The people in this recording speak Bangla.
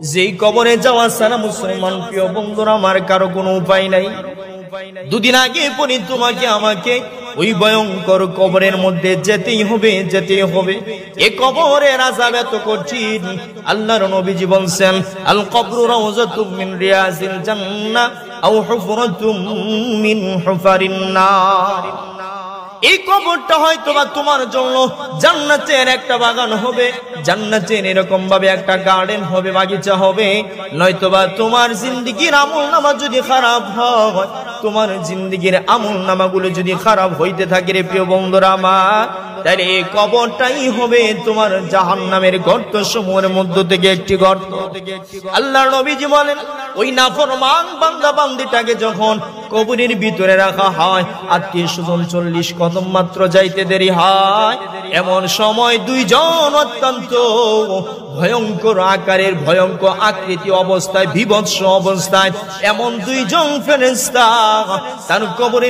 যেই কবরে যাওয়া ছাড়া মুসলমান প্রিয় বন্ধুরা আমার কারো কোনো উপায় নাই। দুদিন আগে পরে তোমাকে আমাকে ওই ভয়ঙ্কর কবরের মধ্যে যেতেই হবে, যেতেই হবে। এই কবরের আযাব এত কঠিন, আল্লাহর নবীজি বলেন, আল কবরু রাউযাতুম মিন রিয়াজিল জান্নাহ আও হুফরাতুম মিন হুফারিন নার। এই কবরটা হয়তোবা তোমার জন্য জান্নাতের একটা বাগান হবে, জান্নাতের এরকম ভাবে একটা গার্ডেন হবে, বাগিচা হবে। নয়তোবা তোমার জিন্দেগীর আমলনামা যদি খারাপ হয়, তোমার জিন্দেগীর আমলনামাগুলো যদি খারাপ হইতে থাকে রে প্রিয় বন্ধুরা আমার, তাহলে এই কবরটাই হবে তোমার জাহান্নামের গর্ত সমূহের মধ্য থেকে একটি গর্ত। আল্লাহর নবীজি বলেন, ওই নাফরমান বান্দা বান্দিটাকে যখন কবরের ভিতরে রাখা হয়, আত্মীয় স্বজন 40 কদম মাত্র যাইতে দেরি হয়, এমন সময় দুইজন অত্যন্ত ভয়ঙ্কর আকারের, ভয়ঙ্কর আকৃতি অবস্থায়, বিভৎস অবস্থায় এমন দুইজন ফেরেশতা তার কবরে